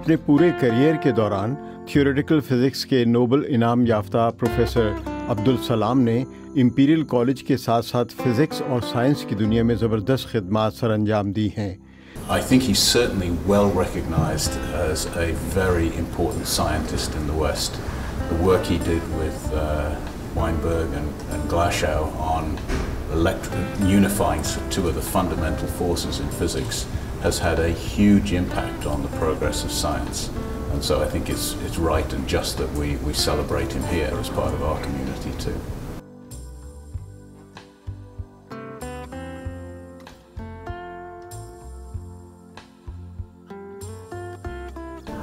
अपने पूरे करियर के दौरान थियोरेटिकल फिज़िक्स के नोबेल इनाम याफ्ता प्रोफेसर अब्दुल सलाम ने इंपीरियल कॉलेज के साथ साथ फ़िज़िक्स और साइंस की दुनिया में ज़बरदस्त खिदमात सर अंजाम दी हैं। I think he's certainly well recognized as a very important scientist in the West. The work he did with Weinberg and Glashow on unifying two of the fundamental forces in physics has had a huge impact on the progress of science. And so I think it's right and just that we celebrate him here as part of our community too.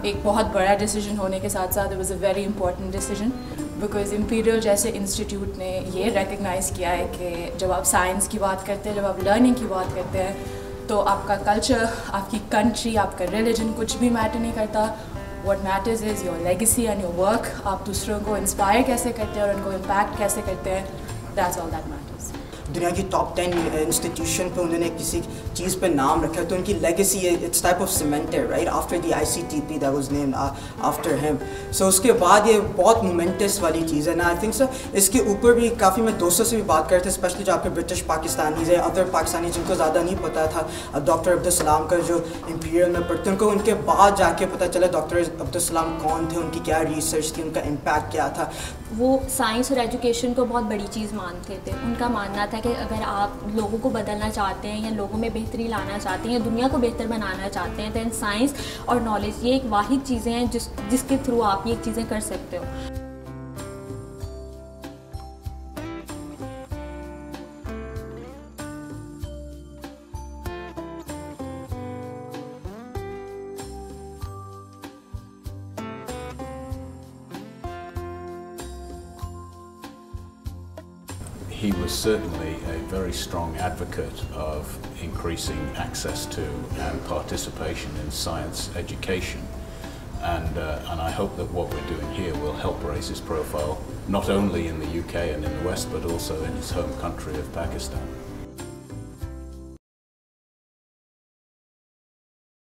एक बहुत बड़ा decision होने के साथ साथ it was a very important decision because imperial जैसे institute ने ये रिकग्नाइज़ किया है कि जब आप साइंस की बात करते हैं, जब आप लर्निंग की बात करते हैं, तो आपका कल्चर, आपकी कंट्री, आपका रिलीजन कुछ भी मैटर नहीं करता। What matters is your legacy and your work. आप दूसरों को इंस्पायर कैसे करते हैं और उनको इम्पैक्ट कैसे करते हैं, दैट्स ऑल दैट मैटर्स। दुनिया की टॉप 10 इंस्टीट्यूशन पे उन्होंने किसी चीज़ पे नाम रखा है तो उनकी legacy it's type of cemented right after the ICTP that was named after him. So उसके बाद ये बहुत मोमेंटस वाली चीज़ है ना। आई थिंक सर इसके ऊपर भी काफ़ी मैं दोस्तों से भी बात करते स्पेशली जो आपके ब्रिटिश पाकिस्तानीज़ है, अदर पाकिस्तानी जिनको ज़्यादा नहीं पता था डॉक्टर अब्दुल सलाम का जो इंपीरियल में पढ़ते उनको उनके बाद जाके पता चला डॉक्टर अब्दुल सलाम कौन थे, उनकी क्या रिसर्च थी, उनका इम्पैक्ट क्या था। वो साइंस और एजुकेशन को बहुत बड़ी चीज़ मानते थे। उनका मानना था कि अगर आप लोगों को बदलना चाहते हैं या लोगों में बेहतरी लाना चाहते हैं या दुनिया को बेहतर बनाना चाहते हैं, दैन साइंस और नॉलेज ये एक वाहिद चीज़ें हैं जिसके थ्रू आप ये चीज़ें कर सकते हो। He was certainly a very strong advocate of increasing access to and participation in science education, and I hope that what we're doing here will help raise his profile not only in the UK and in the West but also in his home country of Pakistan.